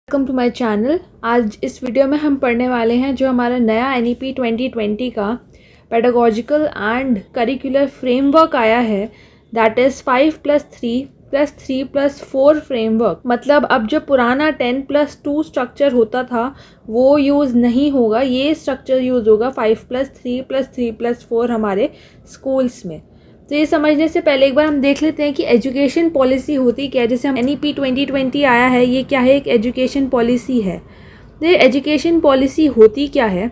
Welcome to my channel. आज इस video में हम पढ़ने वाले हैं जो हमारा नया NEP 2020 का पेडागोजिकल एंड करिकुलर फ्रेमवर्क आया है, दैट इज़ 5+3+3+4 फ्रेमवर्क। मतलब अब जो पुराना 10+2 स्ट्रक्चर होता था वो यूज़ नहीं होगा, ये स्ट्रक्चर यूज़ होगा 5+3+3+4 हमारे स्कूल्स में। तो ये समझने से पहले एक बार हम देख लेते हैं कि एजुकेशन पॉलिसी होती क्या है। जैसे हम NEP 2020 आया है, ये क्या है? एक एजुकेशन पॉलिसी है। तो ये एजुकेशन पॉलिसी होती क्या है?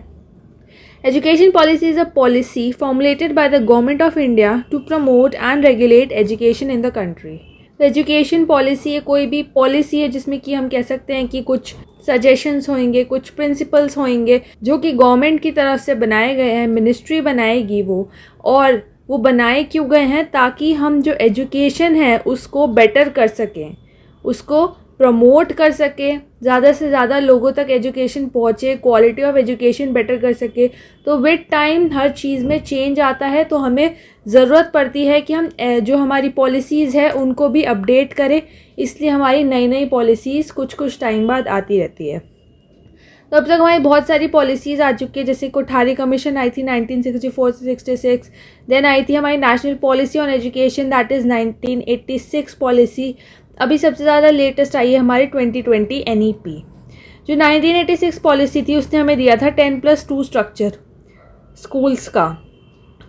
Education policy is a policy formulated by the government of India to promote and regulate education in the country. तो एजुकेशन पॉलिसी है, कोई भी पॉलिसी है जिसमें कि हम कह सकते हैं कि कुछ सजेशंस होंगे, कुछ प्रिंसिपल्स होंगे जो कि गवर्नमेंट की तरफ से बनाए गए हैं, मिनिस्ट्री बनाएगी वो। और वो बनाए क्यों गए हैं? ताकि हम जो एजुकेशन है उसको बेटर कर सकें, उसको प्रमोट कर सकें, ज़्यादा से ज़्यादा लोगों तक एजुकेशन पहुँचे, क्वालिटी ऑफ एजुकेशन बेटर कर सके। तो विद टाइम हर चीज़ में चेंज आता है, तो हमें ज़रूरत पड़ती है कि हम जो हमारी पॉलिसीज़ है उनको भी अपडेट करें। इसलिए हमारी नई नई पॉलिसीज़ कुछ टाइम बाद आती रहती है। तो अब तक हमारी बहुत सारी पॉलिसीज़ आ चुकी है, जैसे कोठारी कमीशन आई थी 1964 से 66, देन आई थी हमारी national policy on education, that is 1986 policy. अभी सबसे ज़्यादा लेटेस्ट आई है हमारी 2020 NEP। जो 1986 पॉलिसी थी उसने हमें दिया था 10+2 स्ट्रक्चर स्कूल्स का,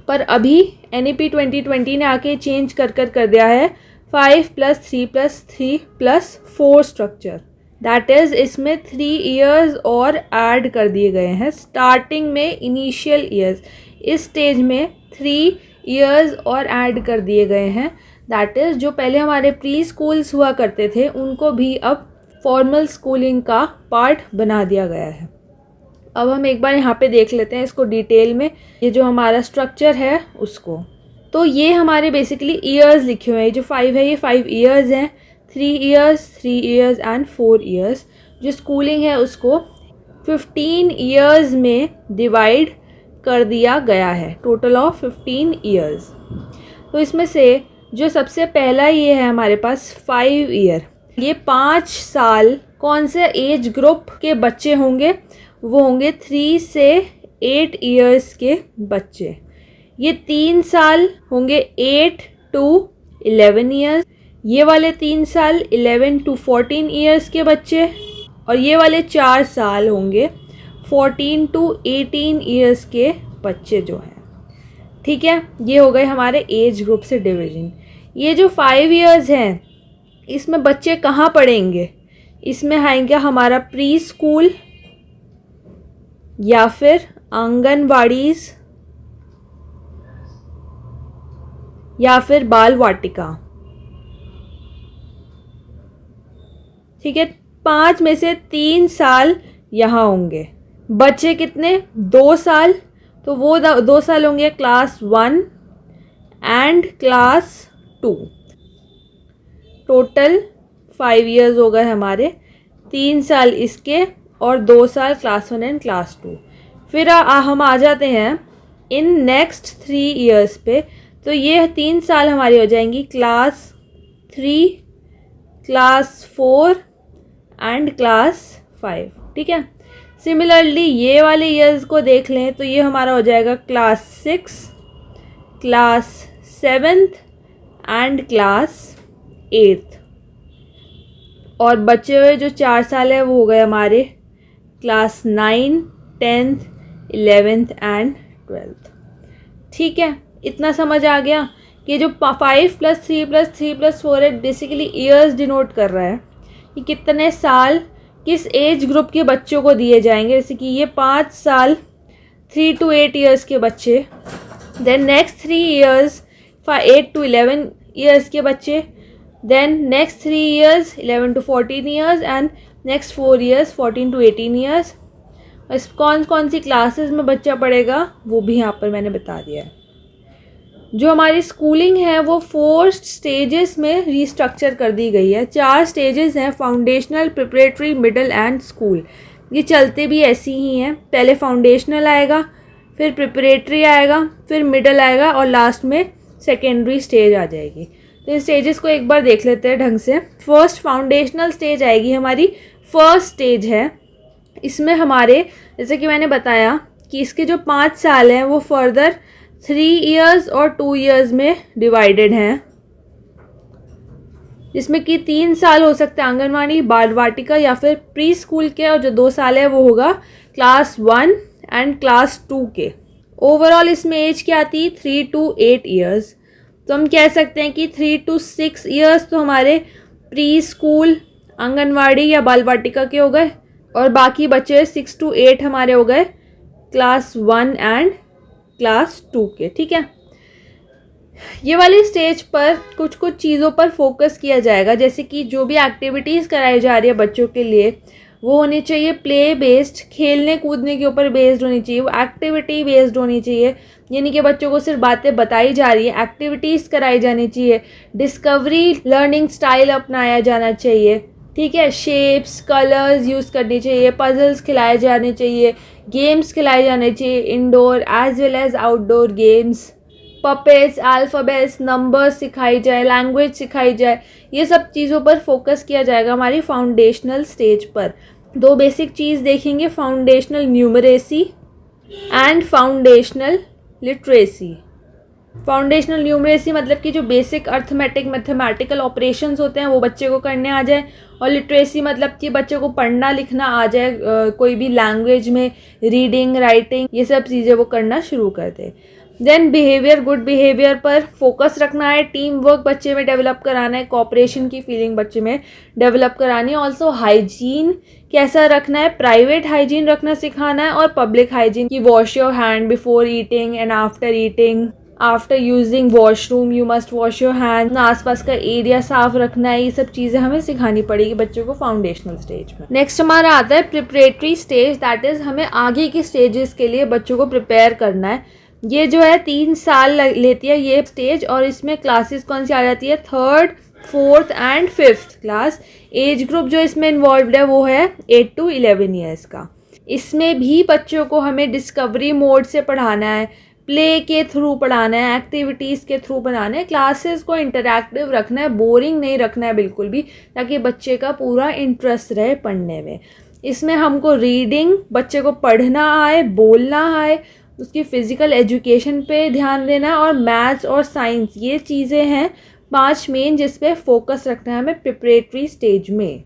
पर अभी NEP 2020 ने आके चेंज कर दिया है 5+3+3+4 स्ट्रक्चर। दैट इज़ इसमें 3 ईयर्स और ऐड कर दिए गए हैं। स्टार्टिंग में इनिशियल ईयर्स, इस स्टेज में 3 ईयर्स और ऐड कर दिए गए हैं। दैट इज़ जो पहले हमारे प्री स्कूल्स हुआ करते थे उनको भी अब फॉर्मल स्कूलिंग का पार्ट बना दिया गया है। अब हम एक बार यहाँ पे देख लेते हैं इसको डिटेल में, ये जो हमारा स्ट्रक्चर है उसको। तो ये हमारे बेसिकली ईयर्स लिखे हुए हैं। जो 5 है ये 5 ईयर्स हैं, 3 ईयर्स एंड 4 ईयर्स। जो स्कूलिंग है उसको 15 ईयर्स में डिवाइड कर दिया गया है, टोटल ऑफ 15 ईयर्स। तो इसमें से जो सबसे पहला ये है हमारे पास 5 ईयर, ये 5 साल कौन से एज ग्रुप के बच्चे होंगे? वो होंगे 3 से 8 ईयर्स के बच्चे। ये 3 साल होंगे 8 to 11 ईयर्स, ये वाले 3 साल 11 to 14 ईयर्स के बच्चे, और ये वाले 4 साल होंगे 14 to 18 ईयर्स के बच्चे जो हैं। ठीक है, ये हो गए हमारे एज ग्रुप से डिवीजन। ये जो 5 ईयर्स हैं इसमें बच्चे कहाँ पढ़ेंगे? इसमें आएंगे हमारा प्री स्कूल या फिर आंगनवाड़ीज या फिर बाल वाटिका। ठीक है, 5 में से 3 साल यहाँ होंगे। बच्चे कितने? 2 साल, तो वो 2 साल होंगे class 1 and class 2। Total 5 years हो गए हमारे, 3 साल इसके और 2 साल क्लास 1 एंड क्लास 2। फिर हम आ जाते हैं इन नेक्स्ट 3 ईयर्स पे। तो ये 3 साल हमारी हो जाएंगी क्लास 3, क्लास 4 एंड क्लास 5। ठीक है, सिमिलरली ये वाले ईयर्स को देख लें तो ये हमारा हो जाएगा class 6, class 7th and class 8th। और बचे हुए जो 4 साल है वो हो गए हमारे class 9, 10th, 11th and 12th। ठीक है, इतना समझ आ गया कि जो 5+3+3+4 है बेसिकली ईयर्स डिनोट कर रहा है कि कितने साल किस एज ग्रुप के बच्चों को दिए जाएंगे। जैसे कि ये 5 साल 3 to 8 ईयर्स के बच्चे, then next 3 years 8 to 11 years के बच्चे, then next 3 years 11 to 14 years and next 4 years 14 to 18 years. इस कौन सी क्लासेस में बच्चा पढ़ेगा वो भी यहाँ पर मैंने बता दिया है। जो हमारी स्कूलिंग है वो 4 स्टेजेस में रीस्ट्रक्चर कर दी गई है। 4 स्टेजेस हैं, foundational, preparatory, middle and school. ये चलते भी ऐसी ही हैं, पहले फाउंडेशनल आएगा, फिर प्रिपरेटरी आएगा, फिर मिडिल आएगा और लास्ट में सेकेंडरी स्टेज आ जाएगी। तो इन स्टेजेस को एक बार देख लेते हैं ढंग से। फर्स्ट फाउंडेशनल स्टेज आएगी हमारी फर्स्ट स्टेज है। इसमें हमारे जैसे कि मैंने बताया कि इसके जो 5 साल हैं वो फर्दर 3 इयर्स और 2 इयर्स में डिवाइडेड हैं, जिसमें कि 3 साल हो सकते हैं आंगनवाड़ी, बाल वाटिका या फिर प्री स्कूल के, और जो 2 साल है वो होगा क्लास 1 एंड क्लास 2 के। ओवरऑल इसमें एज क्या आती है 3 to 8 इयर्स। तो हम कह सकते हैं कि 3 to 6 इयर्स तो हमारे प्री स्कूल, आंगनवाड़ी या बाल वाटिका के हो गए, और बाकी बचे 6 to 8 हमारे हो गए क्लास 1 एंड क्लास 2 के। ठीक है, ये वाली स्टेज पर कुछ कुछ चीज़ों पर फोकस किया जाएगा, जैसे कि जो भी एक्टिविटीज़ कराई जा रही है बच्चों के लिए वो होनी चाहिए प्ले बेस्ड, खेलने कूदने के ऊपर बेस्ड होनी चाहिए, वो एक्टिविटी बेस्ड होनी चाहिए। यानी कि बच्चों को सिर्फ बातें बताई जा रही है, एक्टिविटीज़ कराई जानी चाहिए, डिस्कवरी लर्निंग स्टाइल अपनाया जाना चाहिए। ठीक है, शेप्स कलर्स यूज़ करनी चाहिए, पजल्स खिलाए जाने चाहिए, गेम्स खिलाए जाने चाहिए, indoor as well as outdoor games, puppets, alphabets, numbers सिखाई जाए, लैंग्वेज सिखाई जाए। ये सब चीज़ों पर फोकस किया जाएगा हमारी फाउंडेशनल स्टेज पर। 2 बेसिक चीज़ देखेंगे, foundational numeracy and foundational literacy. Foundational numeracy मतलब कि जो बेसिक अर्थमेटिक मैथमेटिकल ऑपरेशंस होते हैं वो बच्चे को करने आ जाए, और लिटरेसी मतलब कि बच्चे को पढ़ना लिखना आ जाए, कोई भी लैंग्वेज में रीडिंग राइटिंग ये सब चीज़ें वो करना शुरू कर दे। देन बिहेवियर, गुड बिहेवियर पर फोकस रखना है, टीम वर्क बच्चे में डेवलप कराना है, कोऑपरेशन की फीलिंग बच्चे में डेवलप करानी है। ऑल्सो हाइजीन कैसा रखना है, प्राइवेट हाइजीन रखना सिखाना है, और पब्लिक हाइजीन की wash your hand before eating and after eating, after using washroom you must wash your hand, आसपास का एरिया साफ रखना है। ये सब चीज़ें हमें सिखानी पड़ेगी बच्चों को फाउंडेशनल स्टेज में। नेक्स्ट हमारा आता है प्रिपरेटरी स्टेज, दैट इज़ हमें आगे की स्टेजेस के लिए बच्चों को प्रिपेयर करना है। ये जो है 3 साल लेती है ये स्टेज, और इसमें क्लासेस कौन सी आ जाती है 3rd, 4th and 5th class. Age group जो इसमें इन्वॉल्व है वो है 8 to 11 ईयर्स का। इसमें भी बच्चों को हमें डिस्कवरी मोड से पढ़ाना है, प्ले के थ्रू पढ़ाना है, एक्टिविटीज़ के थ्रू पढ़ाना है, क्लासेस को इंटरैक्टिव रखना है, बोरिंग नहीं रखना है बिल्कुल भी, ताकि बच्चे का पूरा इंटरेस्ट रहे पढ़ने में। इसमें हमको रीडिंग, बच्चे को पढ़ना आए, बोलना आए, उसकी फ़िज़िकल एजुकेशन पे ध्यान देना, और मैथ्स और साइंस, ये चीज़ें हैं 5 मेन जिस पे फोकस रखना है हमें प्रिपरेटरी स्टेज में।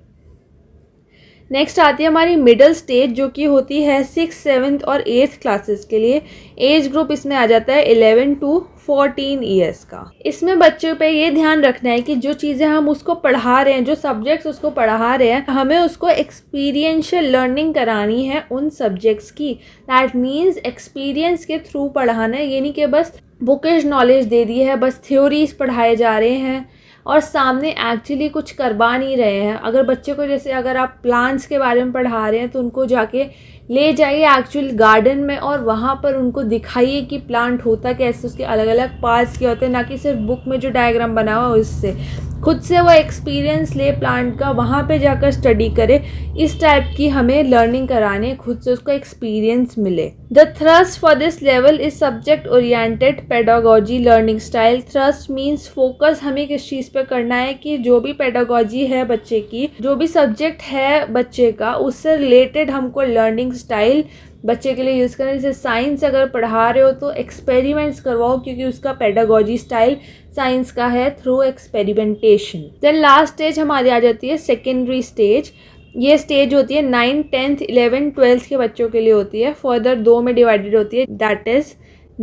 नेक्स्ट आती है हमारी मिडिल स्टेज, जो कि होती है 6th, 7th और 8th क्लासेस के लिए। एज ग्रुप इसमें आ जाता है 11 to 14 ईयर्स का। इसमें बच्चों पे ये ध्यान रखना है कि जो चीज़ें हम उसको पढ़ा रहे हैं, जो सब्जेक्ट्स उसको पढ़ा रहे हैं, हमें उसको एक्सपीरियंशियल लर्निंग करानी है उन सब्जेक्ट्स की। दैट मीन्स एक्सपीरियंस के थ्रू पढ़ाना है, ये नहीं कि बस बुकिश नॉलेज दे दी है, बस थ्योरीज पढ़ाए जा रहे हैं और सामने एक्चुअली कुछ करवा नहीं रहे हैं। अगर बच्चे को, जैसे अगर आप प्लांट्स के बारे में पढ़ा रहे हैं तो उनको जाके ले जाइए एक्चुअल गार्डन में, और वहाँ पर उनको दिखाइए कि प्लांट होता कैसे, उसके अलग अलग पार्ट्स क्या होते हैं, ना कि सिर्फ बुक में जो डायग्राम बना हुआ है उससे। खुद से वो एक्सपीरियंस ले प्लांट का, वहाँ पे जाकर स्टडी करे। इस टाइप की हमें लर्निंग करानी है, खुद से उसको एक्सपीरियंस मिले। The thrust for this level is subject oriented pedagogy learning style. Thrust means focus हमें किस चीज़ पे करना है कि जो भी पेडागोजी है बच्चे की, जो भी सब्जेक्ट है बच्चे का, उससे रिलेटेड हमको लर्निंग स्टाइल बच्चे के लिए यूज़ करें। जैसे साइंस अगर पढ़ा रहे हो तो एक्सपेरिमेंट्स करवाओ, क्योंकि उसका पेडागोजी स्टाइल साइंस का है, through experimentation. Then last stage हमारी आ जाती है सेकेंडरी स्टेज। ये स्टेज होती है 9th, 10th, 11th, 12th के बच्चों के लिए होती है। फर्दर 2 में डिवाइडेड होती है, that is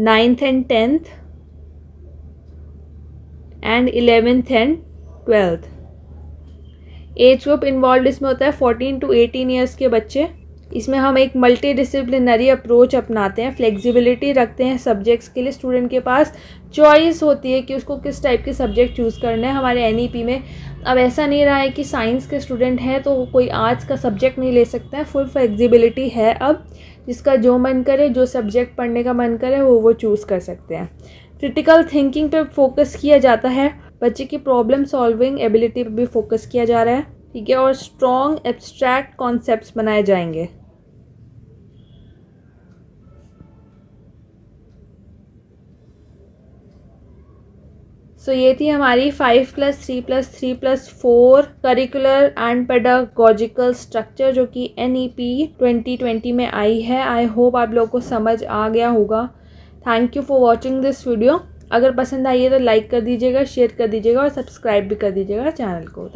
9th and 10th and 11th and 12th। Age group involve इसमें होता है 14 to 18 ईयर्स के बच्चे। इसमें हम एक मल्टी डिसिप्लिनरी अप्रोच अपनाते हैं, फ्लेक्सिबिलिटी रखते हैं सब्जेक्ट्स के लिए। स्टूडेंट के पास चॉइस होती है कि उसको किस टाइप के सब्जेक्ट चूज़ करना है। हमारे एनईपी में अब ऐसा नहीं रहा है कि साइंस के स्टूडेंट हैं तो कोई आर्ट्स का सब्जेक्ट नहीं ले सकता है। फुल फ्लेक्सिबिलिटी है अब, जिसका जो मन करे, जो सब्जेक्ट पढ़ने का मन करे वो चूज़ कर सकते हैं। क्रिटिकल थिंकिंग पे फोकस किया जाता है, बच्चे की प्रॉब्लम सॉल्विंग एबिलिटी पे भी फोकस किया जा रहा है, ठीक है, और स्ट्रॉन्ग एब्स्ट्रैक्ट कॉन्सेप्ट्स बनाए जाएंगे। सो ये थी हमारी 5+3+3+4 करिकुलर एंड पेडागोजिकल स्ट्रक्चर जो कि NEP 2020 में आई है। आई होप आप लोगों को समझ आ गया होगा। Thank you for watching this video. अगर पसंद आई है तो लाइक कर दीजिएगा, शेयर कर दीजिएगा और सब्सक्राइब भी कर दीजिएगा चैनल को।